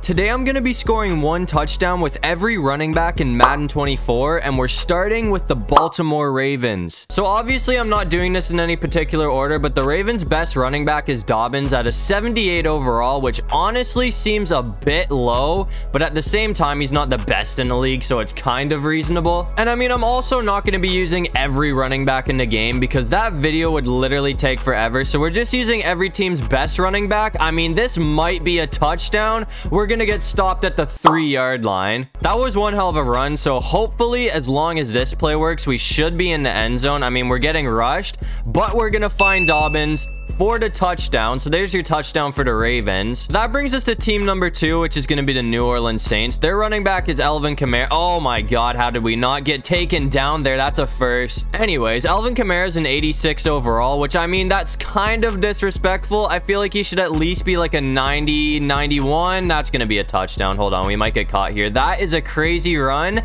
Today I'm going to be scoring 1 touchdown with every running back in Madden 24, and we're starting with the Baltimore Ravens. So obviously I'm not doing this in any particular order, but the Ravens' best running back is Dobbins at a 78 overall, which honestly seems a bit low, but at the same time he's not the best in the league, so it's kind of reasonable. And I mean, I'm also not going to be using every running back in the game because that video would literally take forever, so we're just using every team's best running back. I mean, this might be a touchdown. We're gonna get stopped at the 3-yard line. That was one hell of a run, so hopefully as long as this play works, we should be in the end zone. I mean, we're getting rushed, but we're gonna find Dobbins for the touchdown. So there's your touchdown for the Ravens. That brings us to team number 2, which is going to be the New Orleans Saints. Their running back is Alvin Kamara. Oh my god, how did we not get taken down there? That's a first. Anyways, Alvin Kamara is an 86 overall, which I mean, that's kind of disrespectful. I feel like he should at least be like a 90, 91. That's going to be a touchdown. Hold on, we might get caught here. That is a crazy run.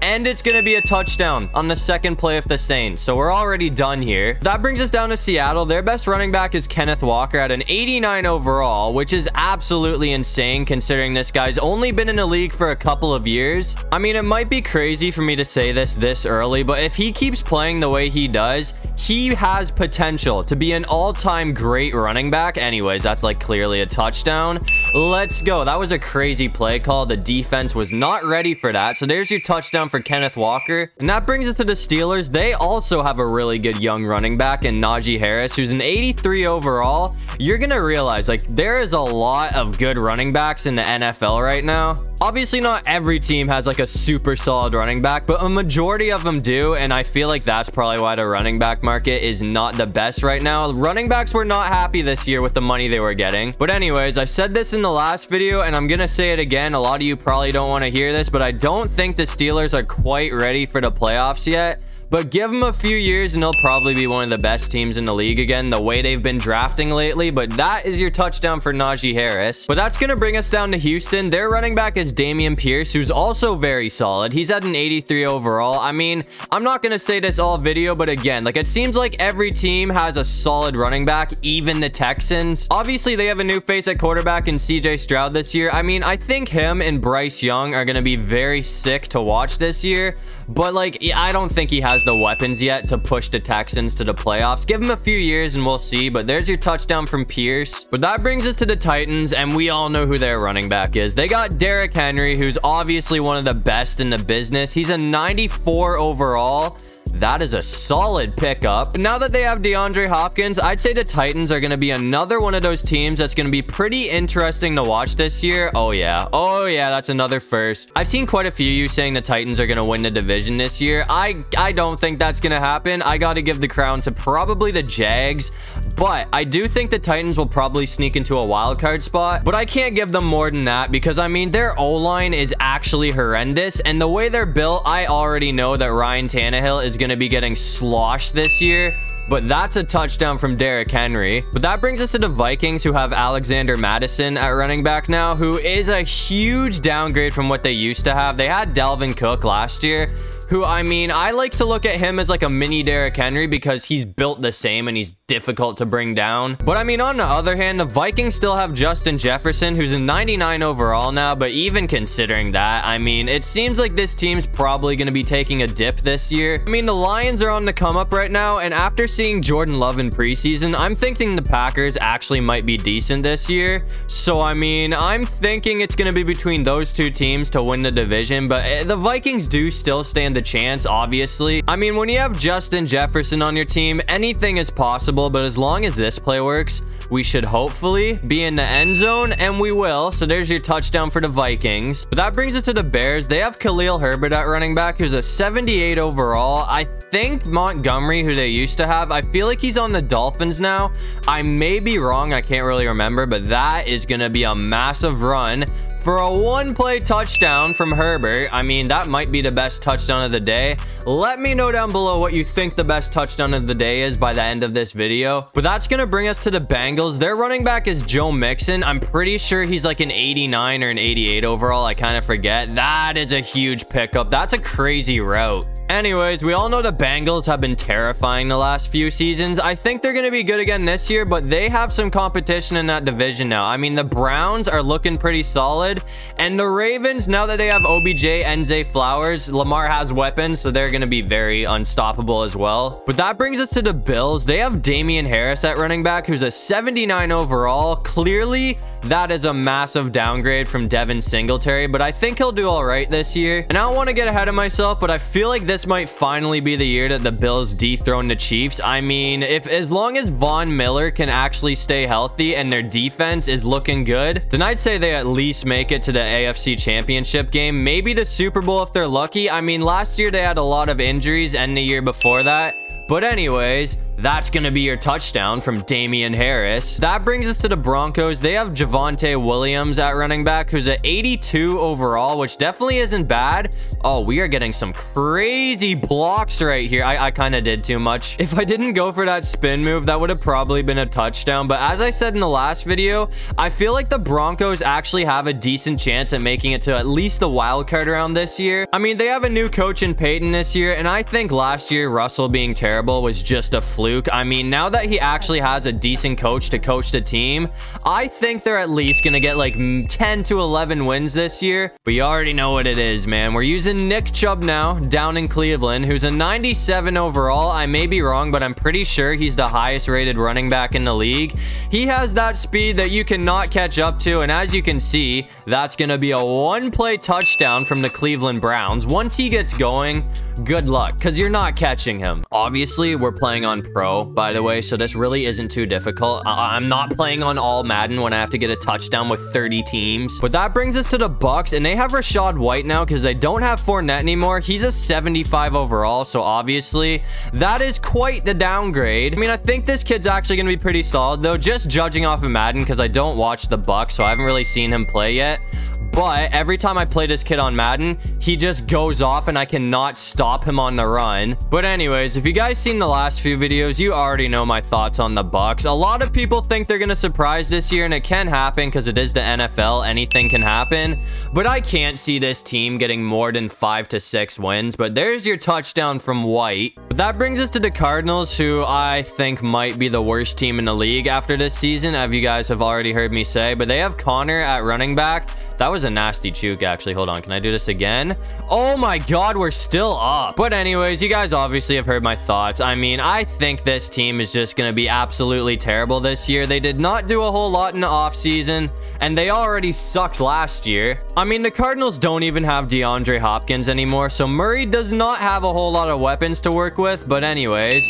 And it's going to be a touchdown on the second play of the Saints. So we're already done here. That brings us down to Seattle. Their best running back is Kenneth Walker at an 89 overall, which is absolutely insane considering this guy's only been in the league for a couple of years. I mean, it might be crazy for me to say this early, but if he keeps playing the way he does, he has potential to be an all-time great running back. Anyways, that's like clearly a touchdown. Let's go. That was a crazy play call. The defense was not ready for that. So there's your touchdown for Kenneth Walker. And that brings us to the Steelers. They also have a really good young running back in Najee Harris, who's an 83 overall. You're gonna realize, like, there is a lot of good running backs in the NFL right now. Obviously, not every team has like a super solid running back, but a majority of them do, and I feel like that's probably why the running back market is not the best right now. Running backs were not happy this year with the money they were getting. But anyways, I said this in the last video, and I'm gonna say it again. A lot of you probably don't want to hear this, but I don't think the Steelers are quite ready for the playoffs yet. But give them a few years and they'll probably be one of the best teams in the league again, the way they've been drafting lately. But that is your touchdown for Najee Harris. But that's going to bring us down to Houston. Their running back is Dameon Pierce, who's also very solid. He's at an 83 overall. I mean, I'm not going to say this all video, but again, like, it seems like every team has a solid running back, even the Texans. Obviously, they have a new face at quarterback in CJ Stroud this year. I mean, I think him and Bryce Young are going to be very sick to watch this year. But, like, I don't think he has the weapons yet to push the Texans to the playoffs. Give him a few years and we'll see. But there's your touchdown from Pierce. But that brings us to the Titans, and we all know who their running back is. They got Derrick Henry, who's obviously one of the best in the business. He's a 94 overall. That is a solid pickup. Now that they have DeAndre Hopkins, I'd say the Titans are going to be another one of those teams that's going to be pretty interesting to watch this year. Oh yeah, that's another first. I've seen quite a few of you saying the Titans are going to win the division this year. I don't think that's going to happen. I got to give the crown to probably the Jags, but I do think the Titans will probably sneak into a wild card spot, but I can't give them more than that because, I mean, their O-line is actually horrendous, and the way they're built, I already know that Ryan Tannehill is going to be getting sloshed this year. But that's a touchdown from Derrick Henry. But that brings us to the Vikings, who have Alexander Mattison at running back now, who is a huge downgrade from what they used to have. They had Dalvin Cook last year, who, I mean, I like to look at him as like a mini Derrick Henry because he's built the same and he's difficult to bring down. But I mean, on the other hand, the Vikings still have Justin Jefferson, who's a 99 overall now. But even considering that, I mean, it seems like this team's probably going to be taking a dip this year. I mean, the Lions are on the come up right now, and after seeing Jordan Love in preseason, I'm thinking the Packers actually might be decent this year. So, I mean, I'm thinking it's going to be between those two teams to win the division, but the Vikings do still stand a chance, obviously. I mean, when you have Justin Jefferson on your team, anything is possible, but as long as this play works, we should hopefully be in the end zone, and we will. So there's your touchdown for the Vikings. But that brings us to the Bears. They have Khalil Herbert at running back, who's a 78 overall. I think Montgomery, who they used to have, I feel like he's on the Dolphins now. I may be wrong, I can't really remember, but that is gonna be a massive run for a one-play touchdown from Herbert. I mean, that might be the best touchdown of the day. Let me know down below what you think the best touchdown of the day is by the end of this video. But that's gonna bring us to the Bengals. Their running back is Joe Mixon. I'm pretty sure he's like an 89 or an 88 overall. I kind of forget. That is a huge pickup. That's a crazy route. Anyways, we all know the Bengals have been terrifying the last few seasons. I think they're going to be good again this year, but they have some competition in that division now. I mean, the Browns are looking pretty solid. solid. And the Ravens, now that they have OBJ and Zay Flowers, Lamar has weapons, so they're going to be very unstoppable as well. But that brings us to the Bills. They have Damian Harris at running back, who's a 79 overall. Clearly, that is a massive downgrade from Devin Singletary, but I think he'll do all right this year. And I don't want to get ahead of myself, but I feel like this might finally be the year that the Bills dethrone the Chiefs. I mean, as long as Von Miller can actually stay healthy and their defense is looking good, then I'd say they at least make it to the AFC Championship game, maybe the Super Bowl if they're lucky. I mean, last year they had a lot of injuries, and the year before that. But anyways, that's going to be your touchdown from Damian Harris. That brings us to the Broncos. They have Javonte Williams at running back, who's at 82 overall, which definitely isn't bad. Oh, we are getting some crazy blocks right here. I kind of did too much. If I didn't go for that spin move, that would have probably been a touchdown. But as I said in the last video, I feel like the Broncos actually have a decent chance at making it to at least the wild card round this year. I mean, they have a new coach in Peyton this year, and I think last year Russell being terrible was just a fluke. I mean, now that he actually has a decent coach to coach the team, I think they're at least going to get like 10 to 11 wins this year. But you already know what it is, man. We're using Nick Chubb now down in Cleveland, who's a 97 overall. I may be wrong, but I'm pretty sure he's the highest rated running back in the league. He has that speed that you cannot catch up to. And as you can see, that's going to be a one-play touchdown from the Cleveland Browns. Once he gets going, good luck, because you're not catching him. Obviously, we're playing on Pro, by the way, so this really isn't too difficult. I'm not playing on all Madden when I have to get a touchdown with 30 teams. But that brings us to the Bucks, and they have Rachaad White now because they don't have Fournette anymore. He's a 75 overall, so obviously that is quite the downgrade. I mean, I think this kid's actually going to be pretty solid, though, just judging off of Madden, because I don't watch the Bucks, so I haven't really seen him play yet. But every time I play this kid on Madden, he just goes off and I cannot stop him on the run. But anyways, if you guys seen the last few videos, you already know my thoughts on the Bucks. A lot of people think they're going to surprise this year, and it can happen because it is the NFL. Anything can happen. But I can't see this team getting more than 5 to 6 wins. But there's your touchdown from White. But that brings us to the Cardinals, who I think might be the worst team in the league after this season, as you guys have already heard me say. But they have Connor at running back. That was a nasty juke, actually. Hold on. Can I do this again? Oh my god, we're still up. But anyways, you guys obviously have heard my thoughts. I mean, I think this team is just going to be absolutely terrible this year. They did not do a whole lot in the offseason, and they already sucked last year. I mean, the Cardinals don't even have DeAndre Hopkins anymore, so Murray does not have a whole lot of weapons to work with. But anyways,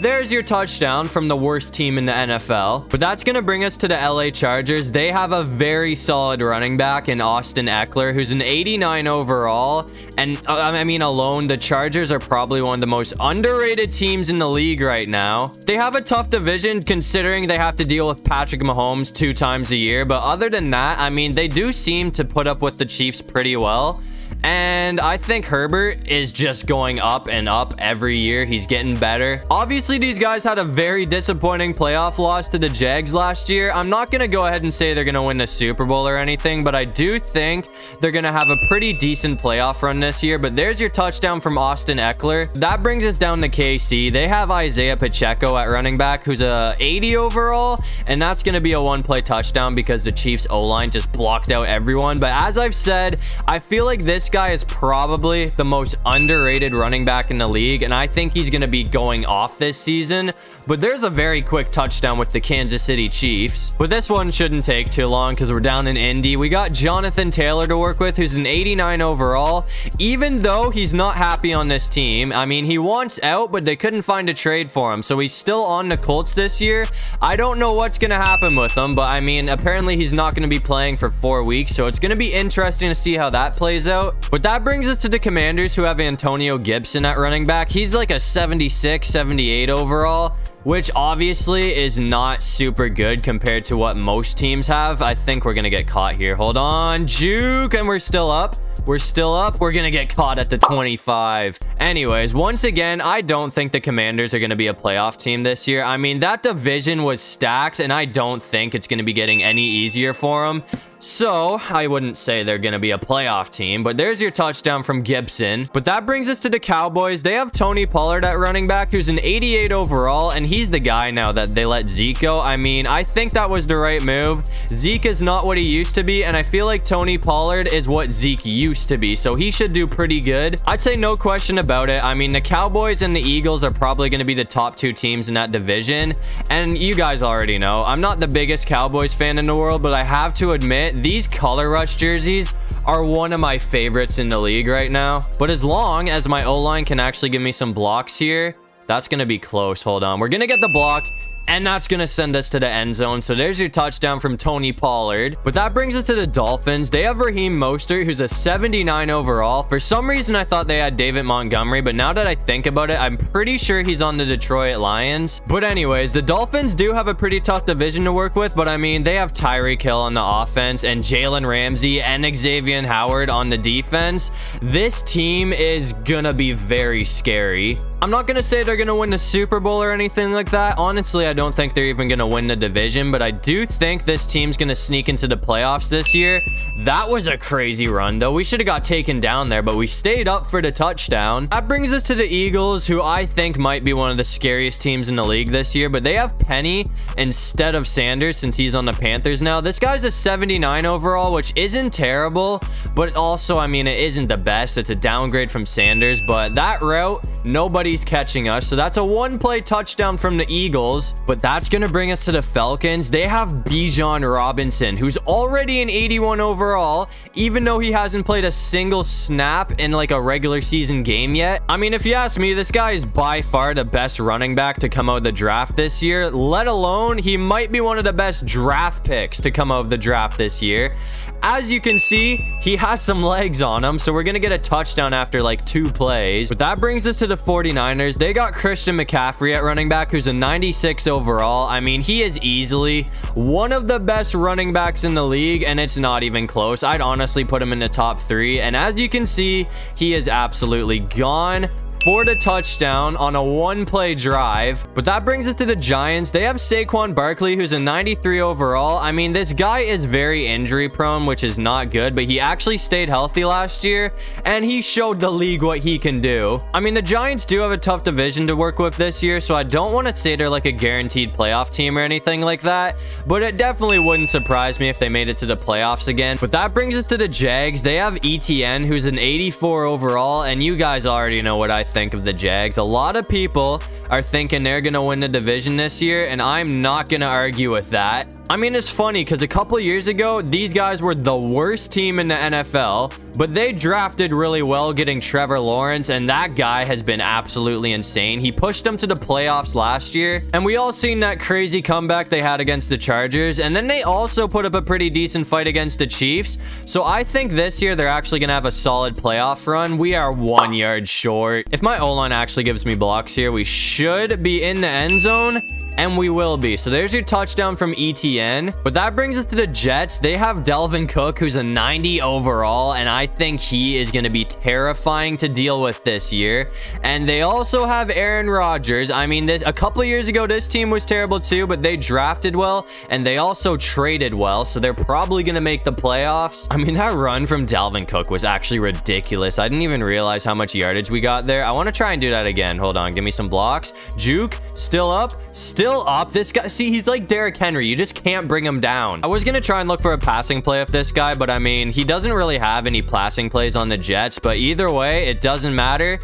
there's your touchdown from the worst team in the NFL. But that's going to bring us to the LA Chargers. They have a very solid running back in Austin Eckler, who's an 89 overall. And I mean, alone, the Chargers are probably one of the most underrated teams in the league right now. They have a tough division considering they have to deal with Patrick Mahomes 2 times a year. But other than that, I mean, they do seem to put up with the Chiefs pretty well. And I think Herbert is just going up and up every year. He's getting better. Obviously, these guys had a very disappointing playoff loss to the Jags last year. I'm not going to go ahead and say they're going to win the Super Bowl or anything, but I do think they're going to have a pretty decent playoff run this year. But there's your touchdown from Austin Eckler. That brings us down to KC. They have Isaiah Pacheco at running back, who's a 80 overall, and that's going to be a one-play touchdown because the Chiefs O-line just blocked out everyone. But as I've said, I feel like this guy is probably the most underrated running back in the league, and I think he's going to be going off this season. But there's a very quick touchdown with the Kansas City Chiefs. But this one shouldn't take too long because we're down in Indy. We got Jonathan Taylor to work with, who's an 89 overall. Even though he's not happy on this team, I mean, he wants out, but they couldn't find a trade for him, so he's still on the Colts this year. I don't know what's going to happen with him, but I mean, apparently he's not going to be playing for 4 weeks, so it's going to be interesting to see how that plays out. But that brings us to the Commanders, who have Antonio Gibson at running back. He's like a 76, 78 overall, which obviously is not super good compared to what most teams have. I think we're going to get caught here. Hold on. Juke, and we're still up. We're still up. We're gonna get caught at the 25. Anyways, once again, I don't think the Commanders are gonna be a playoff team this year. I mean, that division was stacked, and I don't think it's gonna be getting any easier for them. So, I wouldn't say they're going to be a playoff team, but there's your touchdown from Gibson. But that brings us to the Cowboys. They have Tony Pollard at running back, who's an 88 overall, and he's the guy now that they let Zeke go. I mean, I think that was the right move. Zeke is not what he used to be, and I feel like Tony Pollard is what Zeke used to be, so he should do pretty good. I'd say no question about it. I mean, the Cowboys and the Eagles are probably going to be the top two teams in that division, and you guys already know, I'm not the biggest Cowboys fan in the world, but I have to admit, these color rush jerseys are one of my favorites in the league right now. But as long as my O-line can actually give me some blocks here, that's going to be close. Hold on. We're going to get the block, and that's going to send us to the end zone. So there's your touchdown from Tony Pollard. But that brings us to the Dolphins. They have Raheem Mostert, who's a 79 overall. For some reason, I thought they had David Montgomery, but now that I think about it, I'm pretty sure he's on the Detroit Lions. But anyways, the Dolphins do have a pretty tough division to work with, but I mean, they have Tyreek Hill on the offense and Jalen Ramsey and Xavier Howard on the defense. This team is gonna be very scary. I'm not gonna say they're gonna win the Super Bowl or anything like that. Honestly, I don't think they're even going to win the division, but I do think this team's going to sneak into the playoffs this year. That was a crazy run, though. We should have got taken down there, but we stayed up for the touchdown. That brings us to the Eagles, who I think might be one of the scariest teams in the league this year, but they have Penny instead of Sanders since he's on the Panthers now. This guy's a 79 overall, which isn't terrible, but also, I mean, it isn't the best. It's a downgrade from Sanders, but that route, nobody's catching us, so that's a one-play touchdown from the Eagles. But that's going to bring us to the Falcons. They have Bijan Robinson, who's already an 81 overall, even though he hasn't played a single snap in like a regular season game yet. I mean, if you ask me, this guy is by far the best running back to come out of the draft this year, let alone he might be one of the best draft picks to come out of the draft this year. As you can see, he has some legs on him, so we're going to get a touchdown after like 2 plays. But that brings us to the 49ers. They got Christian McCaffrey at running back, who's a 96 overall. I mean, he is easily one of the best running backs in the league, and it's not even close. I'd honestly put him in the top 3. And as you can see, he is absolutely gone for the touchdown on a one-play drive. But that brings us to the Giants. They have Saquon Barkley, who's a 93 overall. I mean, this guy is very injury prone, which is not good, but he actually stayed healthy last year, and he showed the league what he can do. I mean, the Giants do have a tough division to work with this year, so I don't want to say they're like a guaranteed playoff team or anything like that, but it definitely wouldn't surprise me if they made it to the playoffs again. But that brings us to the Jags. They have ETN, who's an 84 overall, and you guys already know what I think of the Jags. A lot of people are thinking they're gonna win the division this year, and I'm not gonna argue with that. I mean, it's funny because a couple years ago, these guys were the worst team in the NFL, but they drafted really well getting Trevor Lawrence, and that guy has been absolutely insane. He pushed them to the playoffs last year, and we all seen that crazy comeback they had against the Chargers, and then they also put up a pretty decent fight against the Chiefs. So I think this year they're actually gonna have a solid playoff run. We are 1 yard short. If my O-line actually gives me blocks here, we should be in the end zone, and we will be. So there's your touchdown from ETN. But that brings us to the Jets. They have Dalvin Cook, who's a 90 overall, and I think he is going to be terrifying to deal with this year. And they also have Aaron Rodgers. I mean, a couple of years ago, this team was terrible too, but they drafted well, and they also traded well, so they're probably going to make the playoffs. I mean, that run from Dalvin Cook was actually ridiculous. I didn't even realize how much yardage we got there. I want to try and do that again. Hold on. Give me some blocks. Juke. Still up. Still up. This guy, see, he's like Derrick Henry. You just can't bring him down. I was gonna try and look for a passing play of this guy, but I mean, he doesn't really have any passing plays on the Jets, but either way, it doesn't matter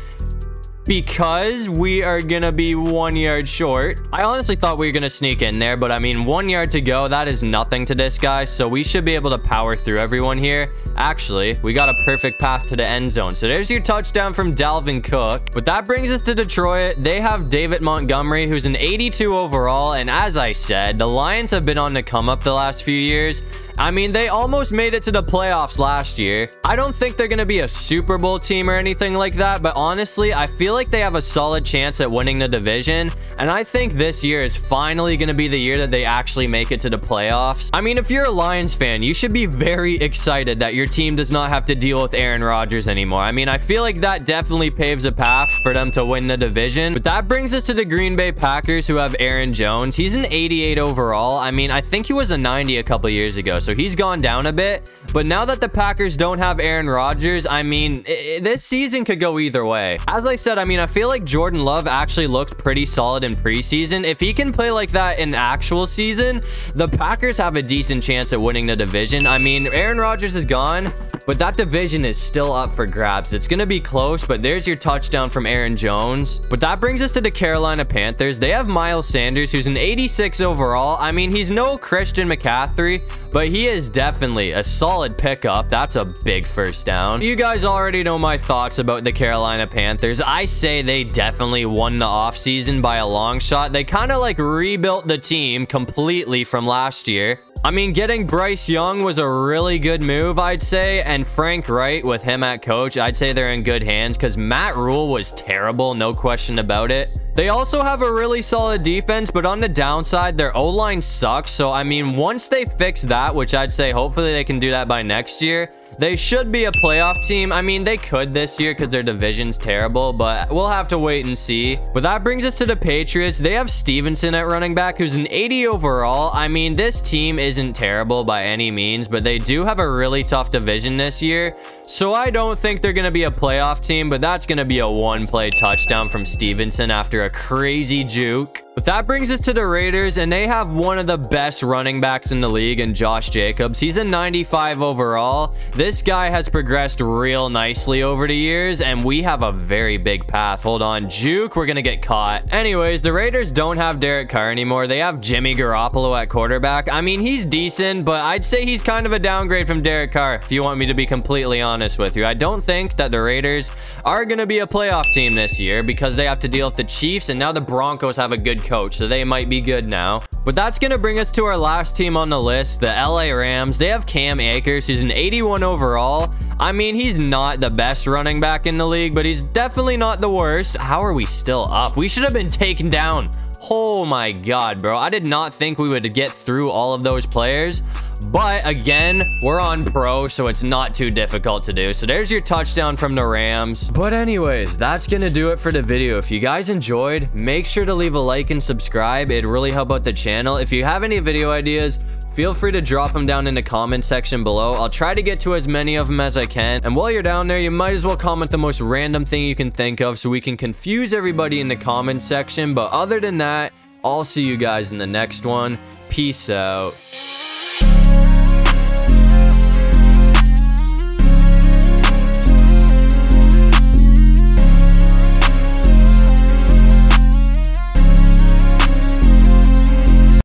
because we are gonna be 1 yard short. I honestly thought we were gonna sneak in there, but I mean, 1 yard to go, that is nothing to this guy, so we should be able to power through everyone here. Actually, we got a perfect path to the end zone, so there's your touchdown from Dalvin Cook. But that brings us to Detroit. They have David Montgomery, who's an 82 overall, and as I said, the Lions have been on the come up the last few years, I mean, they almost made it to the playoffs last year. I don't think they're going to be a Super Bowl team or anything like that, but honestly, I feel like they have a solid chance at winning the division, and I think this year is finally going to be the year that they actually make it to the playoffs. I mean, if you're a Lions fan, you should be very excited that your team does not have to deal with Aaron Rodgers anymore. I mean, I feel like that definitely paves a path for them to win the division. But that brings us to the Green Bay Packers, who have Aaron Jones. He's an 88 overall. I mean, I think he was a 90 a couple years ago, so he's gone down a bit. But now that the Packers don't have Aaron Rodgers, I mean, this season could go either way. As I said, I mean, I feel like Jordan Love actually looked pretty solid in preseason. If he can play like that in actual season, the Packers have a decent chance at winning the division. I mean, Aaron Rodgers is gone, but that division is still up for grabs. It's going to be close, but there's your touchdown from Aaron Jones. But that brings us to the Carolina Panthers. They have Miles Sanders, who's an 86 overall. I mean, he's no Christian McCaffrey, but he is definitely a solid pickup. That's a big first down. You guys already know my thoughts about the Carolina Panthers. I say they definitely won the offseason by a long shot. They kind of like rebuilt the team completely from last year. I mean, getting Bryce Young was a really good move, I'd say, and Frank Wright with him at coach, I'd say they're in good hands because Matt Rule was terrible, no question about it. They also have a really solid defense, but on the downside, their O-line sucks. So, I mean, once they fix that, which I'd say hopefully they can do that by next year, they should be a playoff team. I mean, they could this year because their division's terrible, but we'll have to wait and see. But that brings us to the Patriots. They have Stevenson at running back, who's an 80 overall. I mean, this team isn't terrible by any means, but they do have a really tough division this year. So I don't think they're going to be a playoff team, but that's going to be a one-play touchdown from Stevenson after a crazy juke. But that brings us to the Raiders, and they have one of the best running backs in the league in Josh Jacobs. He's a 95 overall. This guy has progressed real nicely over the years, and we have a very big path. Hold on, juke, we're gonna get caught. Anyways, the Raiders don't have Derek Carr anymore. They have Jimmy Garoppolo at quarterback. I mean, he's decent, but I'd say he's kind of a downgrade from Derek Carr, if you want me to be completely honest with you. I don't think that the Raiders are gonna be a playoff team this year because they have to deal with the Chiefs, and now the Broncos have a good coach, so they might be good now. But that's gonna bring us to our last team on the list, the LA Rams. They have Cam Akers, who's an 81 overall. I mean, he's not the best running back in the league, but he's definitely not the worst. How are we still up? We should have been taken down. Oh my god, bro. I did not think we would get through all of those players. But again, we're on pro, so it's not too difficult to do. So there's your touchdown from the Rams. But anyways, that's gonna do it for the video. If you guys enjoyed, make sure to leave a like and subscribe. It'd really help out the channel. If you have any video ideas, feel free to drop them down in the comment section below. I'll try to get to as many of them as I can. And while you're down there, you might as well comment the most random thing you can think of so we can confuse everybody in the comment section. But other than that, I'll see you guys in the next one. Peace out.